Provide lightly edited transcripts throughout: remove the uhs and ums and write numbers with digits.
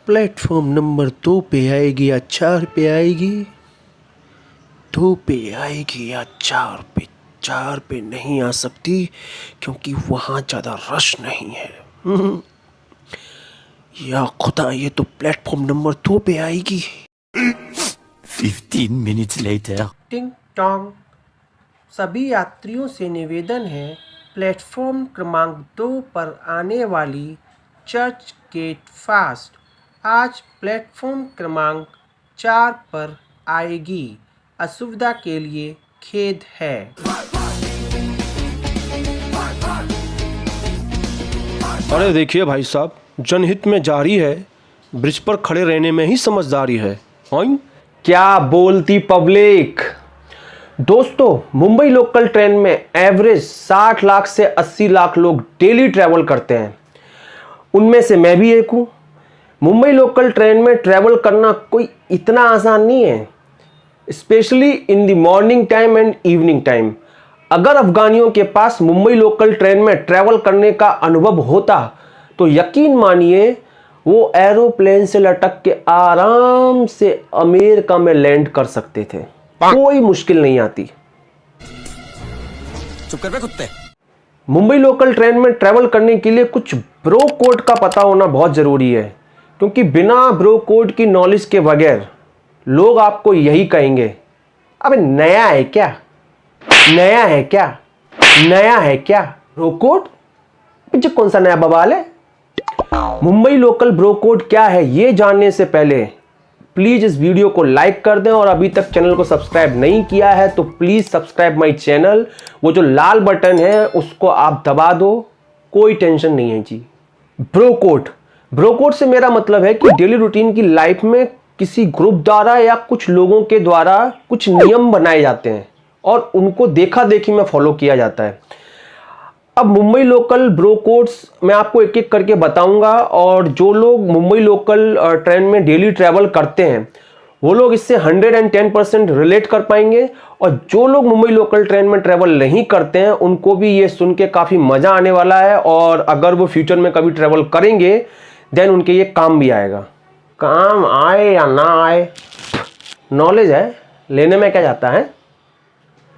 Platform number 2 पे आएगी या 4 पे आएगी? 2 पे आएगी या 4 पे? 4 पे नहीं आ सकती क्योंकि वहाँ ज़्यादा रश नहीं है। या खुदा, ये तो प्लेटफॉर्म नंबर 2 पे आएगी। 15 minutes later. टिंग टोंग। सभी यात्रियों से निवेदन है, प्लेटफॉर्म क्रमांक 2 पर आने वाली चर्च गेट फास्ट आज प्लेटफॉर्म क्रमांक 4 पर आएगी। असुविधा के लिए खेद है। अरे देखिए भाई साहब, जनहित में जारी है, ब्रिज पर खड़े रहने में ही समझदारी है। क्या बोलती पब्लिक। दोस्तों, मुंबई लोकल ट्रेन में एवरेज 60 लाख से 80 लाख लोग डेली ट्रैवल करते हैं। उनमें से मैं भी एक हूँ। मुंबई लोकल ट्रेन में ट्रैवल करना कोई इतना आसान नहीं है, specially in the morning time and evening time. अगर अफगानियों के पास मुंबई लोकल ट्रेन में ट्रैवल करने का अनुभव होता तो यकीन मानिए वो एरोप्लेन से लटक के आराम से अमेरिका में लैंड कर सकते थे, कोई मुश्किल नहीं आती। चुप कर बे कुत्ते। मुंबई लोकल ट्रेन में ट्रैवल करने के लिए कुछ ब्रो कोड का पता होना बहुत जरूरी है, क्योंकि बिना ब्रो कोड की नॉलेज के बगैर लोग आपको यही कहेंगे, अबे नया है क्या, नया है क्या, नया है क्या। ब्रो कोड पीछे कौन सा नया बवाल है। मुंबई लोकल ब्रो कोड क्या है ये जानने से पहले प्लीज इस वीडियो को लाइक कर दें, और अभी तक चैनल को सब्सक्राइब नहीं किया है तो प्लीज सब्सक्राइब माय चैनल। वो जो लाल बटन है उसको आप दबा दो, कोई टेंशन नहीं है जी। ब्रो कोड से मेरा मतलब है कि डेली रूटीन की लाइफ में किसी ग्रुप द्वारा या कुछ लोगों के द्वारा कुछ नियम बनाए जाते हैं और उनको देखा देखी में फॉलो किया जाता है। अब मुंबई लोकल ब्रो कोड्स मैं आपको एक एक करके बताऊंगा, और जो लोग मुंबई लोकल ट्रेन में डेली ट्रैवल करते हैं वो लोग इससे 110% रिलेट कर पाएंगे, और जो लोग मुंबई लोकल ट्रेन में ट्रैवल नहीं करते हैं उनको भी ये सुन के काफ़ी मज़ा आने वाला है, और अगर वो फ्यूचर में कभी ट्रैवल करेंगे देन उनके ये काम भी आएगा। काम आए या ना आए, नॉलेज है, लेने में क्या जाता है।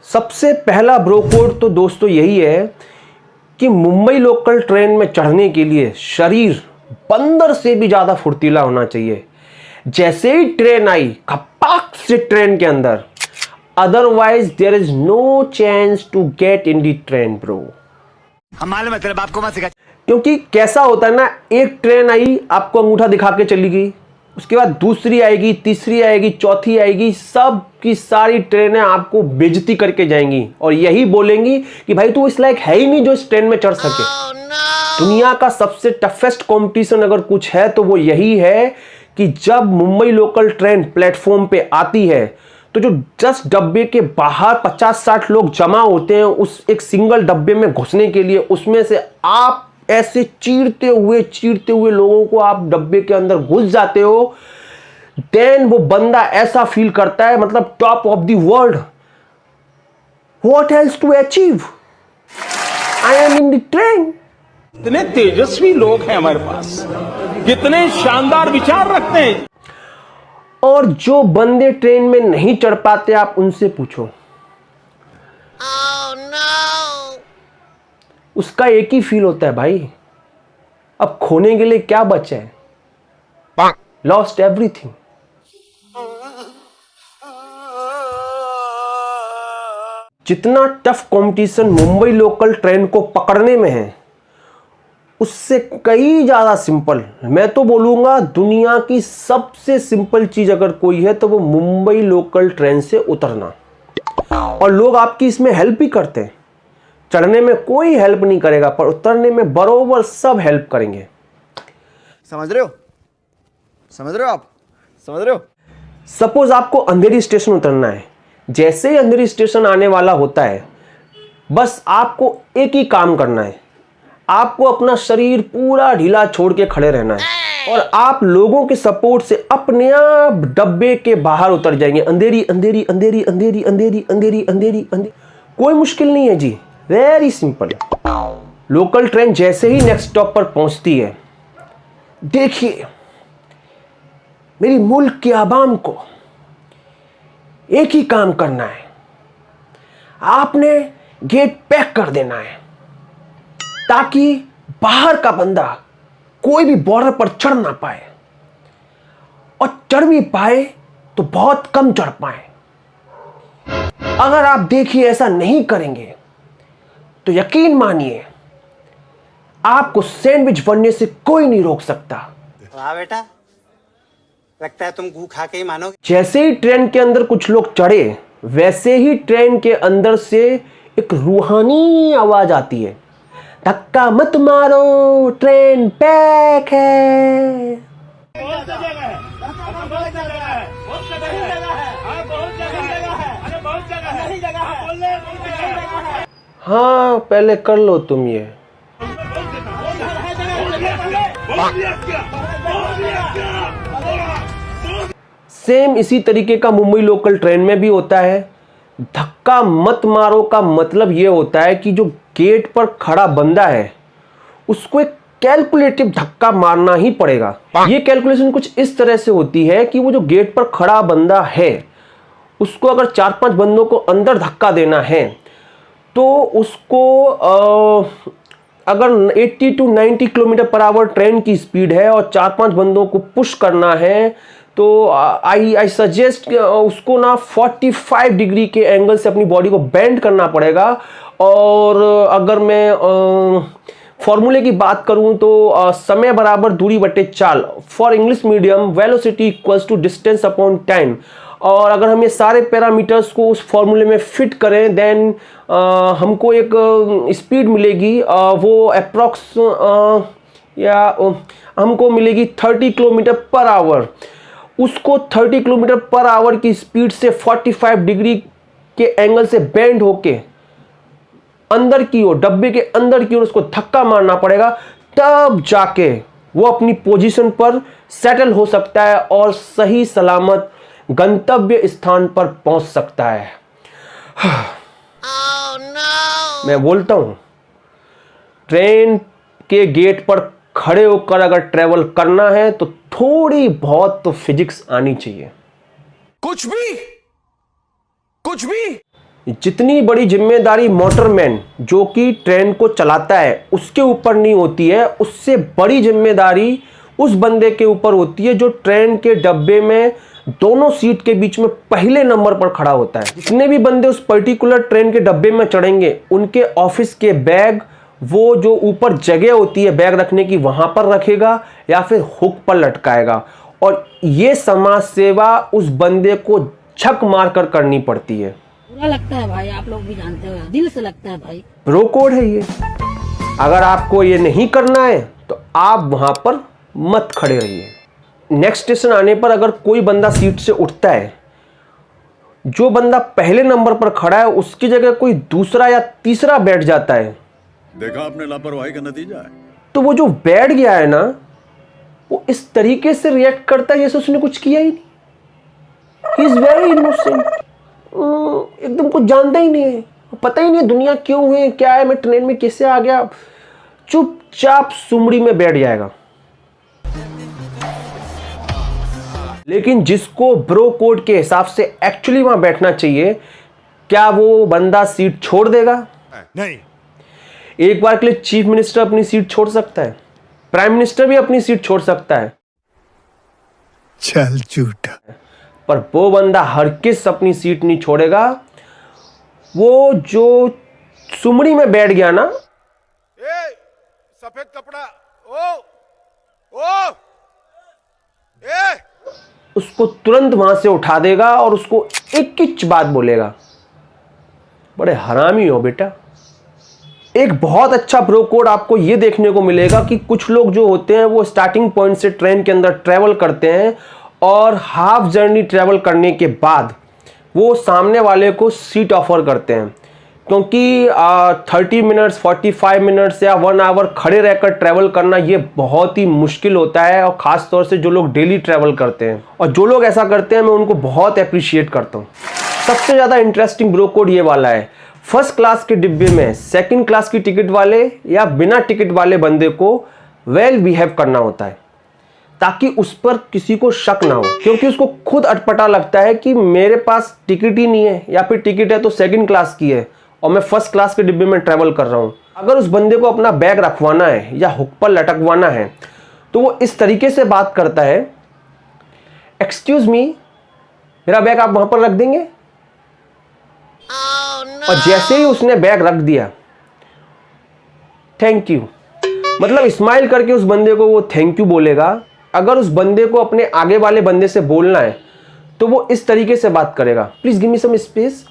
सबसे पहला ब्रो कोड तो दोस्तों यही है कि मुंबई लोकल ट्रेन में चढ़ने के लिए शरीर बंदर से भी ज्यादा फुर्तीला होना चाहिए। जैसे ही ट्रेन आई, खपाक से ट्रेन के अंदर, otherwise there is no chance to get in the train bro. हमारे मतलब आपको मत सिखा। क्योंकि कैसा होता है ना, एक ट्रेन आई, आपको अंगूठा दिखा के चली गई, उसके बाद दूसरी आएगी, तीसरी आएगी, चौथी आएगी, सब की सारी ट्रेनें आपको बेइज्जती करके जाएंगी और यही बोलेंगी कि भाई तू इस लायक है ही नहीं जो इस ट्रेन में चढ़ सके। दुनिया का सबसे टफेस्ट कंपटीशन अगर कुछ है तो वो यही है कि जब मुंबई लोकल ट्रेन प्लेटफॉर्म पे आती है तो जो 10 डब्बे के बाहर 50-60 लोग जमा होते हैं उस एक सिंगल डब्बे में घुसने के लिए, उसमें से आप ऐसे चीरते हुए लोगों को आप डब्बे के अंदर घुस जाते हो, देन वो बंदा ऐसा फील करता है, मतलब top of the world, what else to achieve, I am in the train. कितने तेजस्वी लोग हैं हमारे पास, कितने शानदार विचार रखते हैं। और जो बंदे ट्रेन में नहीं चढ़ पाते आप उनसे पूछो, उसका एक ही फील होता है भाई, अब खोने के लिए क्या बचा है, लॉस्ट एवरीथिंग। जितना tough competition Mumbai local train को पकड़ने में है उससे कई ज्यादा सिंपल, मैं तो बोलूंगा दुनिया की सबसे सिंपल चीज अगर कोई है तो वो मुंबई लोकल ट्रेन से उतरना। और लोग आपकी इसमें हेल्प भी करते हैं, चढ़ने में कोई हेल्प नहीं करेगा पर उतरने में बरोबर सब हेल्प करेंगे। समझ रहे हो, समझ रहे हो आप, समझ रहे हो। सपोज आपको अंधेरी स्टेशन उतरना है, जैसे ही अंधेरी स्टेशन आने वाला होता है बस आपको एक ही काम करना है, आपको अपना शरीर पूरा ढीला छोड़ के खड़े रहना है और आप लोगों के सपोर्ट से अपने आप डब्बे के बाहर उतर जाएंगे। अंधेरी अंधेरी अंधेरी अंधेरी अंधेरी अंधेरी अंधेरी अंधेरी, कोई मुश्किल नहीं है जी, वेरी सिंपल। लोकल ट्रेन जैसे ही नेक्स्ट स्टॉप पर पहुंचती है, देखिए मेरी मुल्क के आवाम को एक ही काम करना है, आपने गेट पैक कर देना है ताकि बाहर का बंदा कोई भी बॉर्डर पर चढ़ ना पाए, और चढ़ भी पाए तो बहुत कम चढ़ पाए। अगर आप देखिए ऐसा नहीं करेंगे तो यकीन मानिए आपको सैंडविच बनने से कोई नहीं रोक सकता। वाह बेटा, लगता है तुम गू खा के ही मानोगे। जैसे ही ट्रेन के अंदर कुछ लोग चढ़े, वैसे ही ट्रेन के अंदर से एक रूहानी आवाज आती है, धक्का मत मारो, ट्रेन पैक है। हाँ, पहले कर लो तुम ये। सेम इसी तरीके का मुंबई लोकल ट्रेन में भी होता है। धक्का मत मारो का मतलब ये होता है कि जो गेट पर खड़ा बंदा है उसको एक कैलकुलेटिव धक्का मारना ही पड़ेगा। ये कैलकुलेशन कुछ इस तरह से होती है कि वो जो गेट पर खड़ा बंदा है उसको अगर 4-5 बंदों को अंदर धक्का देना है तो उसको अगर 80 to 90 kilometre per hour train की स्पीड है और 4-5 बंदों को पुश करना है तो आई सजेस्ट उसको ना 45 डिग्री के एंगल से अपनी बॉडी को बेंड करना पड़ेगा। और अगर मैं फॉर्मूले की बात करूं तो समय बराबर दूरी बटे चाल, for English medium velocity equals to distance upon time. और अगर हम ये सारे पैरामीटर्स को उस फॉर्मूले में फिट करें देन हमको एक स्पीड मिलेगी, वो अप्रॉक्स या हमको मिलेगी 30 किलोमीटर पर आवर। उसको 30 किलोमीटर पर आवर की स्पीड से 45 डिग्री के एंगल से बेंड होके अंदर की ओर, डब्बे के अंदर की ओर उसको धक्का मारना पड़ेगा, तब जाके वो अपनी पोजीशन पर सेटल हो सकता है और सही सलामत गंतव्य स्थान पर पहुंच सकता है। Oh, no. मैं बोलता हूं, ट्रेन के गेट पर खड़े होकर अगर ट्रेवल करना है तो थोड़ी बहुत तो फिजिक्स आनी चाहिए। कुछ भी जितनी बड़ी जिम्मेदारी मोटरमैन जो कि ट्रेन को चलाता है उसके ऊपर नहीं होती है, उससे बड़ी जिम्मेदारी उस बंदे के ऊपर होती है जो ट्रेन के डब्बे में दोनों सीट के बीच में पहले नंबर पर खड़ा होता है। जितने भी बंदे उस पर्टिकुलर ट्रेन के डब्बे में चढ़ेंगे उनके ऑफिस के बैग वो जो ऊपर जगह होती है बैग रखने की वहां पर रखेगा या फिर हुक पर लटकाएगा। और ये समाज सेवा उस बंदे को झक मार कर करनी पड़ती है। बुरा लगता है भाई, आप लोग भी जानते हो, दिल से लगता है भाई। ब्रो कोड है ये। अगर आपको ये नहीं करना है तो आप वहां पर मत खड़े रहिए। नेक्स्ट स्टेशन आने पर अगर कोई बंदा सीट से उठता है, जो बंदा पहले नंबर पर खड़ा है उसकी जगह कोई दूसरा या तीसरा बैठ जाता है, देखा आपने लापरवाही का नतीजा है। तो वो जो बैठ गया है ना वो इस तरीके से रिएक्ट करता है जैसे उसने कुछ किया ही नहीं। ही इज वेरी इनोसेंट, एकदम कुछ जानता ही नहीं है, पता ही नहीं दुनिया क्यों है क्या है, मैं ट्रेन में कैसे आ गया, चुपचाप सुमड़ी में बैठ जाएगा। लेकिन जिसको ब्रो कोड के हिसाब से एक्चुअली वहां बैठना चाहिए, क्या वो बंदा सीट छोड़ देगा? नहीं। एक बार के लिए चीफ मिनिस्टर अपनी सीट छोड़ सकता है, प्राइम मिनिस्टर भी अपनी सीट छोड़ सकता है, चल झूठा। पर वो बंदा हरगिज़ अपनी सीट नहीं छोड़ेगा। वो जो सुमड़ी में बैठ गया ना, सफेद कपड़ा, ओ उसको तुरंत वहां से उठा देगा और उसको एक किच बात बोलेगा, बड़े हरामी हो बेटा। एक बहुत अच्छा ब्रो कोड आपको यह देखने को मिलेगा कि कुछ लोग जो होते हैं वो स्टार्टिंग पॉइंट से ट्रेन के अंदर ट्रेवल करते हैं और हाफ जर्नी ट्रेवल करने के बाद वो सामने वाले को सीट ऑफर करते हैं, क्योंकि 30 मिनट्स 45 मिनट्स या 1 आवर खड़े रहकर ट्रैवल करना ये बहुत ही मुश्किल होता है, और ख़ास तौर से जो लोग डेली ट्रैवल करते हैं। और जो लोग ऐसा करते हैं मैं उनको बहुत अप्रिशिएट करता हूँ। सबसे ज़्यादा इंटरेस्टिंग ब्रो कोड ये वाला है, फर्स्ट क्लास के डिब्बे में सेकंड क्लास की टिकट वाले या बिना टिकट वाले बंदे को वेल बिहेव करना होता है, ताकि उस पर किसी को शक ना हो, क्योंकि उसको खुद अटपटा लगता है कि मेरे पास टिकट ही नहीं है, या फिर टिकट है तो सेकंड क्लास की है और मैं फर्स्ट क्लास के डिब्बे में ट्रैवल कर रहा हूं। अगर उस बंदे को अपना बैग रखवाना है या हुक पर लटकवाना है तो वो इस तरीके से बात करता है, एक्सक्यूज मी, मेरा बैग आप वहां पर रख देंगे? और जैसे ही उसने बैग रख दिया, थैंक यू, मतलब स्माइल करके उस बंदे को वो थैंक यू बोलेगा। अगर उस बंदे को अपने आगे वाले बंदे से बोलना है तो वो इस तरीके से बात करेगा, please give me some space,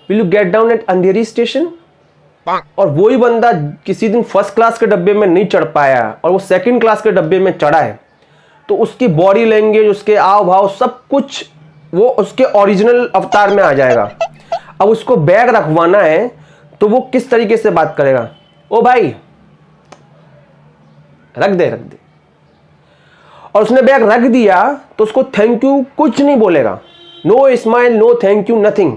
will you get down at Andheri station. और वही बंदा किसी दिन फर्स्ट क्लास के डब्बे में नहीं चढ़ पाया और वो सेकंड क्लास के डब्बे में चढ़ा है, तो उसकी बॉडी लैंग्वेज, उसके आव भाव, सब कुछ वो उसके ओरिजिनल अवतार में आ जाएगा। अब उसको बैग रखवाना है तो वो किस तरीके से बात करेगा, ओ भाई रख दे। और उसने बैग रख दिया तो उसको थैंक यू कुछ नहीं बोलेगा, no smile, no thank you, nothing.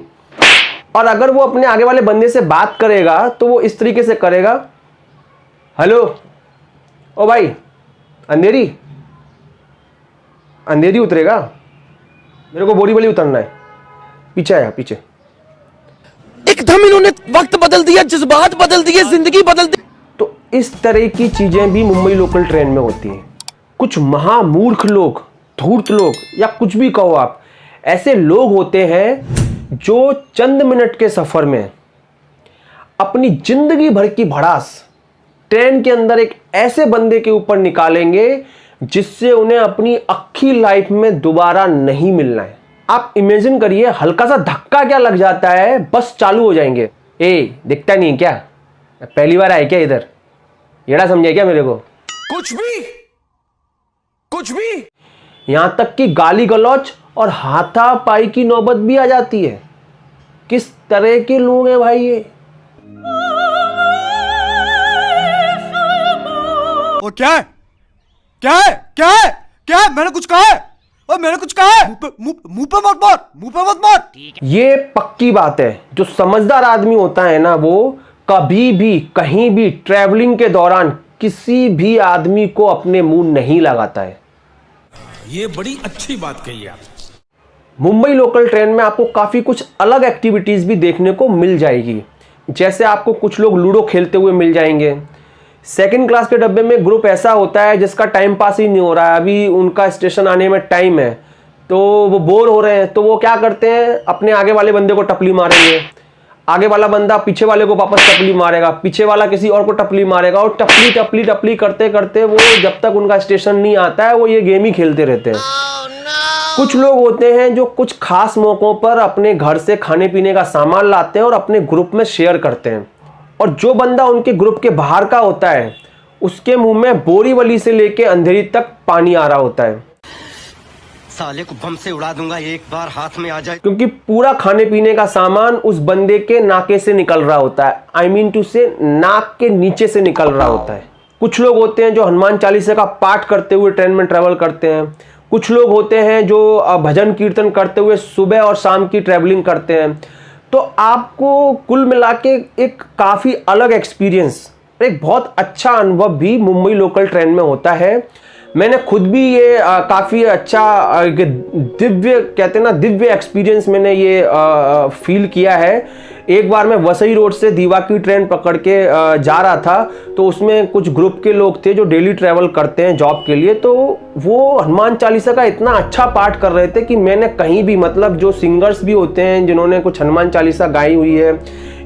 और अगर वो अपने आगे वाले बंदे से बात करेगा तो वो इस तरीके से करेगा, हेलो, ओ भाई अंधेरी उतरेगा, मेरे को बोरीवली उतरना है, पीछे आया, पीछे। एकदम इन्होंने वक्त बदल दिया, जज्बात बदल दिए, जिंदगी बदल दी। तो इस तरह की चीजें भी मुंबई लोकल ट्रेन में होती हैं। कुछ महामूर्ख लोग, धूर्त लोग, या कुछ भी कहो आप, ऐसे लोग होते हैं जो चंद मिनट के सफर में अपनी जिंदगी भर की भड़ास ट्रेन के अंदर एक ऐसे बंदे के ऊपर निकालेंगे जिससे उन्हें अपनी अक्खी लाइफ में दोबारा नहीं मिलना है। आप इमेजिन करिए, हल्का सा धक्का क्या लग जाता है, बस चालू हो जाएंगे। ए, दिखता नहीं क्या, पहली बार आए क्या इधर, येड़ा समझे क्या मेरे को? कुछ भी यहां तक कि गाली गलौच और हाथापाई की नौबत भी आ जाती है। किस तरह के लोग हैं भाई ये? वो क्या है? मैंने कुछ कहा है? मुंह पे मत मार। ये पक्की बात है, जो समझदार आदमी होता है ना, वो कभी भी कहीं भी ट्रैवलिंग के दौरान किसी भी आदमी को अपने मुंह नहीं लगाता है। ये बड़ी अच्छी बात कही आप। मुंबई लोकल ट्रेन में आपको काफ़ी कुछ अलग एक्टिविटीज़ भी देखने को मिल जाएगी। जैसे आपको कुछ लोग लूडो खेलते हुए मिल जाएंगे। सेकंड क्लास के डब्बे में ग्रुप ऐसा होता है जिसका टाइम पास ही नहीं हो रहा है, अभी उनका स्टेशन आने में टाइम है, तो वो बोर हो रहे हैं, तो वो क्या करते हैं, अपने आगे वाले बंदे को टपली मारेंगे, आगे वाला बंदा पीछे वाले को वापस टपली मारेगा, पीछे वाला किसी और को टपली मारेगा, और टपली करते करते वो जब तक उनका स्टेशन नहीं आता है वो ये गेम ही खेलते रहते हैं। कुछ लोग होते हैं जो कुछ खास मौकों पर अपने घर से खाने पीने का सामान लाते हैं और अपने ग्रुप में शेयर करते हैं, और जो बंदा उनके ग्रुप के बाहर का होता है उसके मुंह में बोरीवली से लेके अंधेरी तक पानी आ रहा होता है। साले को बम से उड़ा दूंगा एक बार हाथ में आ जाए, क्योंकि पूरा खाने पीने का सामान उस बंदे के नाके से निकल रहा होता है, आई मीन टू से नाक के नीचे से निकल रहा होता है। कुछ लोग होते हैं जो हनुमान चालीसा का पाठ करते हुए ट्रेन में ट्रैवल करते हैं। कुछ लोग होते हैं जो भजन कीर्तन करते हुए सुबह और शाम की ट्रैवलिंग करते हैं। तो आपको कुल मिला के एक काफ़ी अलग एक्सपीरियंस, एक बहुत अच्छा अनुभव भी मुंबई लोकल ट्रेन में होता है। मैंने खुद भी ये काफ़ी अच्छा दिव्य, कहते हैं ना, दिव्य एक्सपीरियंस मैंने ये फील किया है। एक बार मैं वसई रोड से दीवा की ट्रेन पकड़ के जा रहा था, तो उसमें कुछ ग्रुप के लोग थे जो डेली ट्रैवल करते हैं जॉब के लिए, तो वो हनुमान चालीसा का इतना अच्छा पाठ कर रहे थे कि मैंने कहीं भी, मतलब जो सिंगर्स भी होते हैं जिन्होंने कुछ हनुमान चालीसा गाई हुई है,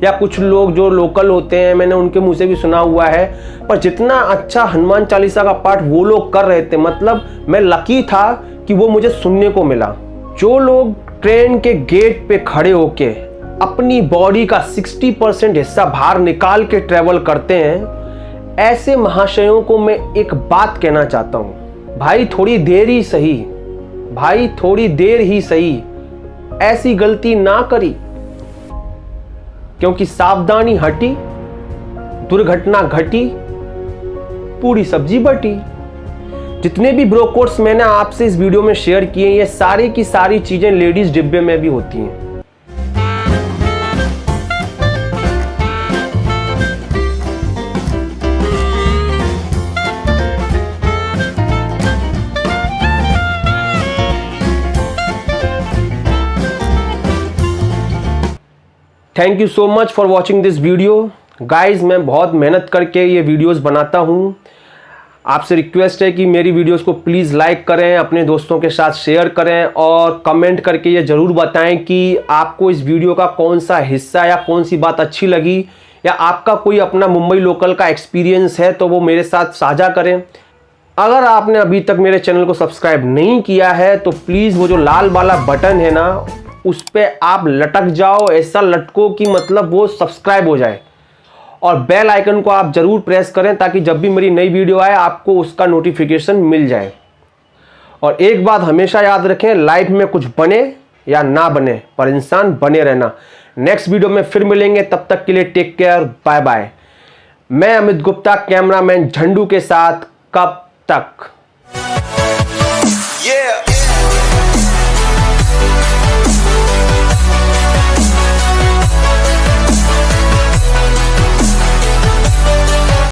या कुछ लोग जो लोकल होते हैं मैंने उनके मुंह से भी सुना हुआ है, पर जितना अच्छा हनुमान चालीसा का पाठ वो लोग कर रहे थे, मतलब मैं लकी था कि वो मुझे सुनने को मिला। जो लोग ट्रेन के गेट पे खड़े होके अपनी बॉडी का 60% हिस्सा बाहर निकाल के ट्रैवल करते हैं, ऐसे महाशयों को मैं एक बात कहना चाहता हूं, भाई थोड़ी देर ही सही ऐसी गलती ना करी, क्योंकि सावधानी हटी, दुर्घटना घटी, पूरी सब्जी बटी। जितने भी ब्रो कोड्स मैंने आपसे इस वीडियो में शेयर किए, ये सारी की सारी चीजें लेडीज डिब्बे में भी होती हैं। Thank you so much for watching this video guys. मैं बहुत मेहनत करके ये वीडियोस बनाता हूँ। आपसे रिक्वेस्ट है कि मेरी वीडियोस को प्लीज़ लाइक करें, अपने दोस्तों के साथ शेयर करें और कमेंट करके ये ज़रूर बताएं कि आपको इस वीडियो का कौन सा हिस्सा या कौन सी बात अच्छी लगी, या आपका कोई अपना मुंबई लोकल का एक्सपीरियंस है तो वो मेरे साथ साझा करें। अगर आपने अभी तक मेरे चैनल को सब्सक्राइब नहीं किया है तो प्लीज़ वो जो लाल वाला बटन है ना, उस पर आप लटक जाओ, ऐसा लटको कि मतलब वो सब्सक्राइब हो जाए, और बेल आइकन को आप ज़रूर प्रेस करें ताकि जब भी मेरी नई वीडियो आए आपको उसका नोटिफिकेशन मिल जाए। और एक बात हमेशा याद रखें, लाइफ में कुछ बने या ना बने पर इंसान बने रहना। नेक्स्ट वीडियो में फिर मिलेंगे, तब तक के लिए टेक केयर, बाय बाय। मैं अमित गुप्ता, कैमरामैन झंडू के साथ। कब तक।